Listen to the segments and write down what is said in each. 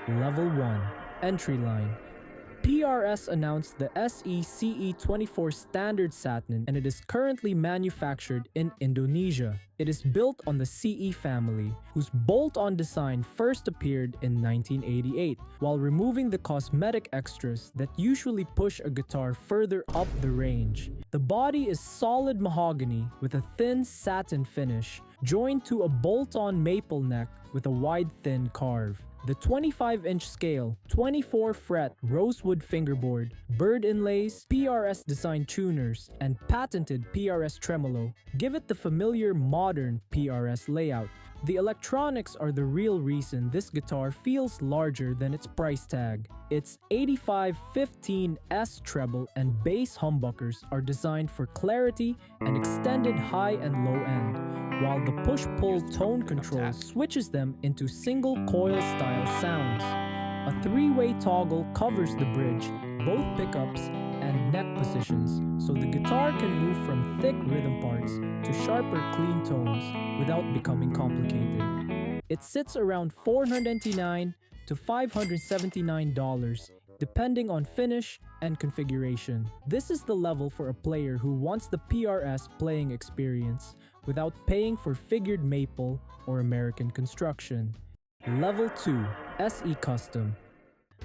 Level 1. Entry Line. PRS announced the SE CE 24 Standard Satin, and it is currently manufactured in Indonesia. It is built on the CE family, whose bolt-on design first appeared in 1988, while removing the cosmetic extras that usually push a guitar further up the range. The body is solid mahogany with a thin satin finish, joined to a bolt-on maple neck with a wide thin carve. The 25-inch scale, 24-fret rosewood fingerboard, bird inlays, PRS design tuners, and patented PRS tremolo give it the familiar modern PRS layout. The electronics are the real reason this guitar feels larger than its price tag. Its 8515S treble and bass humbuckers are designed for clarity and extended high and low end, while the push-pull tone control switches them into single coil style sounds. A three-way toggle covers the bridge, both pickups, and neck positions, so the guitar can move from thick rhythm parts to sharper clean tones without becoming complicated. It sits around $499 to $579 depending on finish and configuration. This is the level for a player who wants the PRS playing experience without paying for figured maple or American construction. Level 2. SE Custom.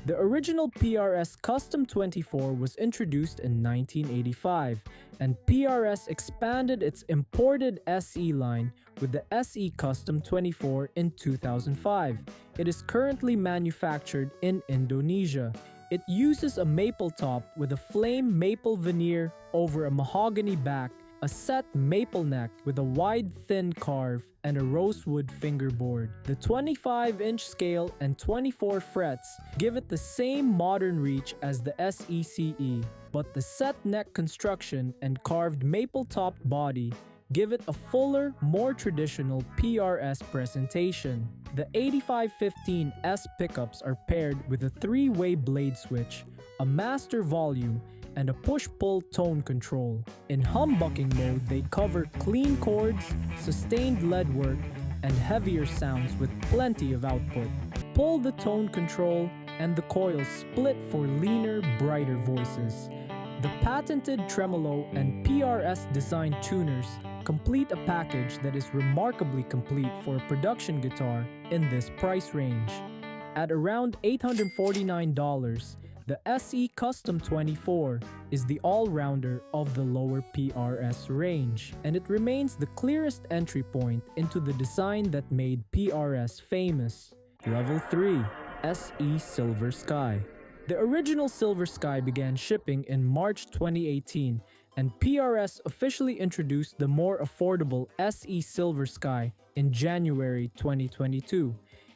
The original PRS Custom 24 was introduced in 1985, and PRS expanded its imported SE line with the SE Custom 24 in 2005. It is currently manufactured in Indonesia. It uses a maple top with a flame maple veneer over a mahogany back, a set maple neck with a wide thin carve, and a rosewood fingerboard. The 25-inch scale and 24 frets give it the same modern reach as the SE CE, but the set neck construction and carved maple-topped body give it a fuller, more traditional PRS presentation. The 8515S pickups are paired with a three-way blade switch, a master volume, and a push-pull tone control. In humbucking mode, they cover clean chords, sustained lead work, and heavier sounds with plenty of output. Pull the tone control, and the coils split for leaner, brighter voices. The patented tremolo and PRS design tuners complete a package that is remarkably complete for a production guitar in this price range. At around $849, the SE Custom 24 is the all-rounder of the lower PRS range, and it remains the clearest entry point into the design that made PRS famous. Level 3. SE Silver Sky. The original Silver Sky began shipping in March 2018, and PRS officially introduced the more affordable SE Silver Sky in January 2022.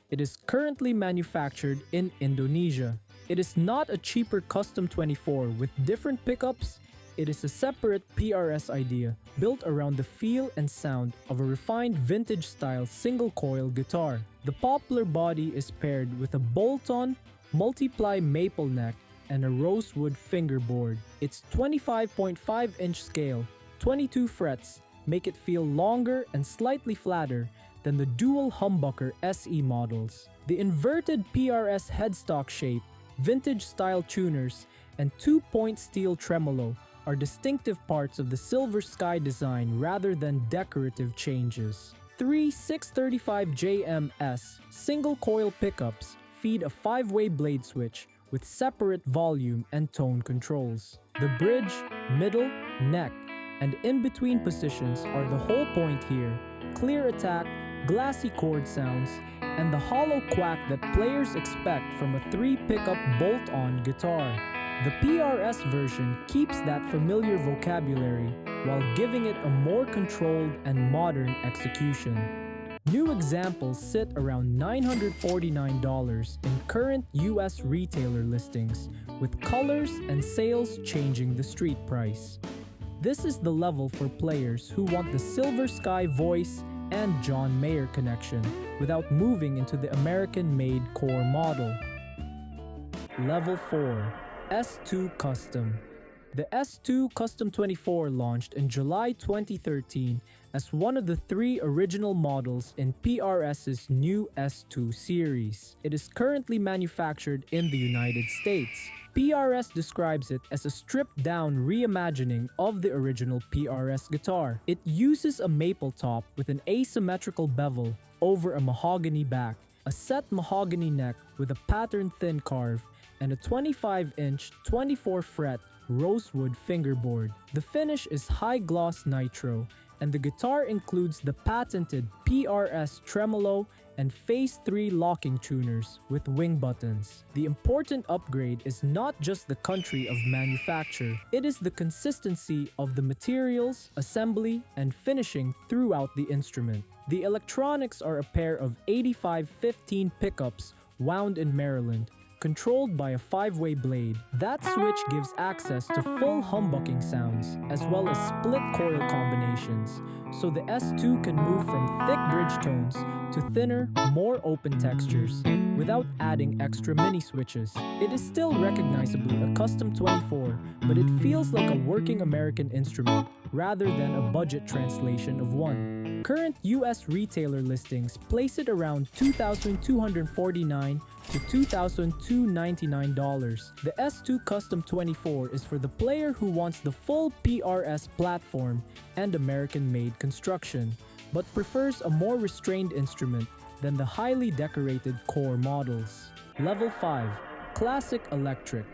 It is currently manufactured in Indonesia. It is not a cheaper Custom 24 with different pickups. It is a separate PRS idea built around the feel and sound of a refined vintage-style single-coil guitar. The poplar body is paired with a bolt-on, multiply maple neck and a rosewood fingerboard. Its 25.5-inch scale, 22 frets, make it feel longer and slightly flatter than the dual humbucker SE models. The inverted PRS headstock shape, vintage-style tuners, and two-point steel tremolo are distinctive parts of the Silver Sky design rather than decorative changes. Three 635JMS single-coil pickups feed a 5-way blade switch with separate volume and tone controls. The bridge, middle, neck, and in-between positions are the whole point here. Clear attack, glassy chord sounds, and the hollow quack that players expect from a 3-pickup bolt-on guitar. The PRS version keeps that familiar vocabulary while giving it a more controlled and modern execution. New examples sit around $949 in current US retailer listings, with colors and sales changing the street price. This is the level for players who want the Silver Sky voice and John Mayer connection without moving into the American-made core model. Level 4. S2 Custom. The S2 Custom 24 launched in July 2013 as one of the 3 original models in PRS's new S2 series. It is currently manufactured in the United States. PRS describes it as a stripped-down reimagining of the original PRS guitar. It uses a maple top with an asymmetrical bevel over a mahogany back, a set mahogany neck with a patterned thin carve, and a 25-inch 24-fret rosewood fingerboard. The finish is high-gloss nitro, and the guitar includes the patented PRS tremolo and Phase 3 locking tuners with wing buttons. The important upgrade is not just the country of manufacture, it is the consistency of the materials, assembly, and finishing throughout the instrument. The electronics are a pair of 8515 pickups wound in Maryland, controlled by a 5-way blade. That switch gives access to full humbucking sounds, as well as split coil combinations, so the S2 can move from thick bridge tones to thinner, more open textures, without adding extra mini switches. It is still recognizably a Custom 24, but it feels like a working American instrument, rather than a budget translation of one. Current US retailer listings place it around $2,249 to $2,299. The S2 Custom 24 is for the player who wants the full PRS platform and American-made construction, but prefers a more restrained instrument than the highly decorated core models. Level 5. Classic Electric.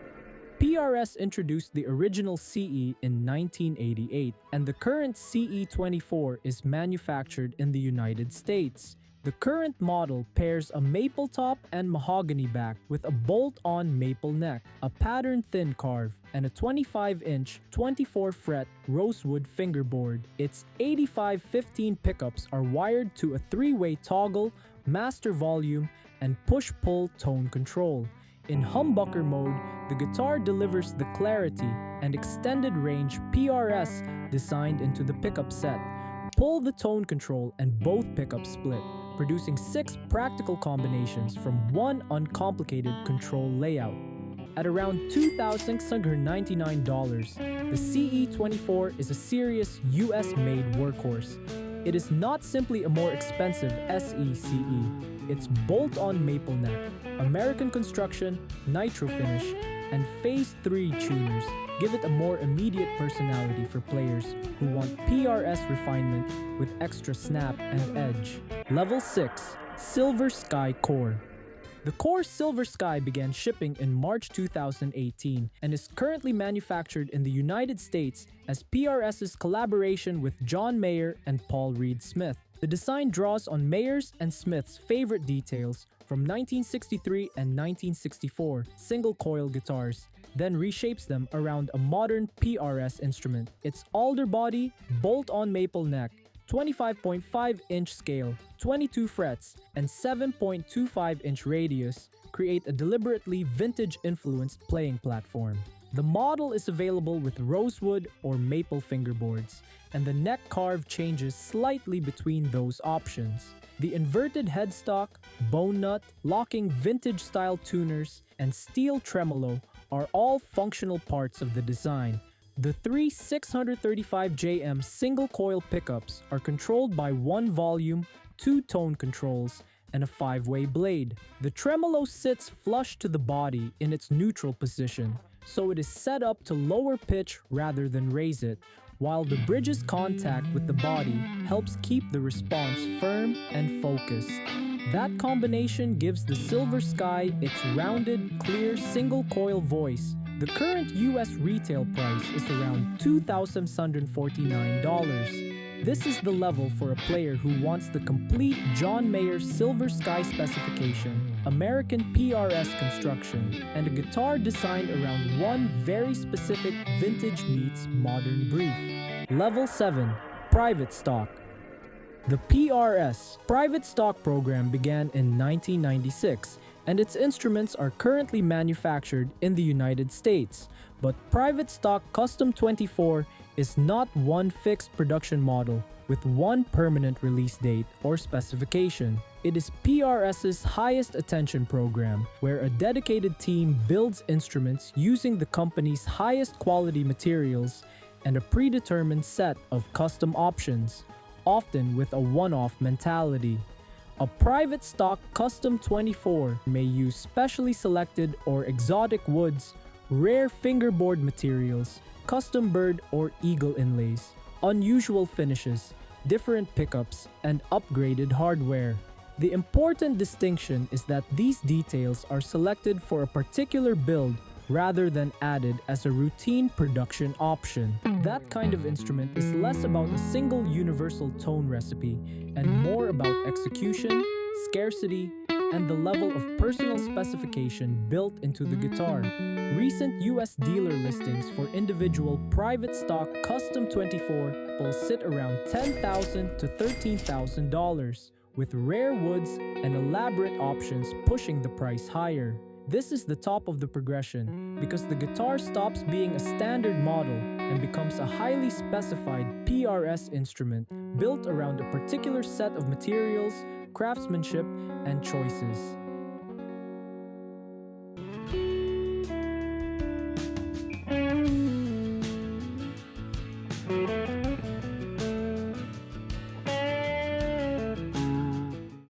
PRS introduced the original CE in 1988, and the current CE24 is manufactured in the United States. The current model pairs a maple top and mahogany back with a bolt-on maple neck, a patterned thin carve, and a 25-inch 24-fret rosewood fingerboard. Its 8515 pickups are wired to a 3-way toggle, master volume, and push-pull tone control. In humbucker mode, the guitar delivers the clarity and extended range PRS designed into the pickup set. Pull the tone control and both pickups split, producing 6 practical combinations from one uncomplicated control layout. At around $2,699, the CE24 is a serious US-made workhorse. It is not simply a more expensive SE CE. Its bolt-on maple neck, American construction, nitro finish, and Phase 3 tuners give it a more immediate personality for players who want PRS refinement with extra snap and edge. Level 6. Silver Sky Core. The Core Silver Sky began shipping in March 2018 and is currently manufactured in the United States as PRS's collaboration with John Mayer and Paul Reed Smith. The design draws on Mayer's and Smith's favorite details from 1963 and 1964 single-coil guitars, then reshapes them around a modern PRS instrument. Its alder body, bolt-on maple neck, 25.5-inch scale, 22 frets, and 7.25-inch radius create a deliberately vintage-influenced playing platform. The model is available with rosewood or maple fingerboards, and the neck carve changes slightly between those options. The inverted headstock, bone nut, locking vintage-style tuners, and steel tremolo are all functional parts of the design. The 3 635JM single-coil pickups are controlled by 1 volume, 2 tone controls, and a 5-way blade. The tremolo sits flush to the body in its neutral position, so it is set up to lower pitch rather than raise it, while the bridge's contact with the body helps keep the response firm and focused. That combination gives the Silver Sky its rounded, clear, single-coil voice. The current US retail price is around $2,749. This is the level for a player who wants the complete John Mayer Silver Sky specification, American PRS construction, and a guitar designed around one very specific vintage meets modern brief. Level 7. Private Stock. The PRS Private Stock program began in 1996, and its instruments are currently manufactured in the United States. But Private Stock Custom 24 is not one fixed production model, with one permanent release date or specification. It is PRS's highest attention program, where a dedicated team builds instruments using the company's highest quality materials and a predetermined set of custom options, often with a one-off mentality. A Private Stock Custom 24 may use specially selected or exotic woods, rare fingerboard materials, custom bird or eagle inlays, unusual finishes, different pickups, and upgraded hardware. The important distinction is that these details are selected for a particular build rather than added as a routine production option. That kind of instrument is less about a single universal tone recipe and more about execution, scarcity, and the level of personal specification built into the guitar. Recent US dealer listings for individual Private Stock Custom 24 will sit around $10,000 to $13,000, with rare woods and elaborate options pushing the price higher. This is the top of the progression because the guitar stops being a standard model and becomes a highly specified PRS instrument built around a particular set of materials, craftsmanship, and choices.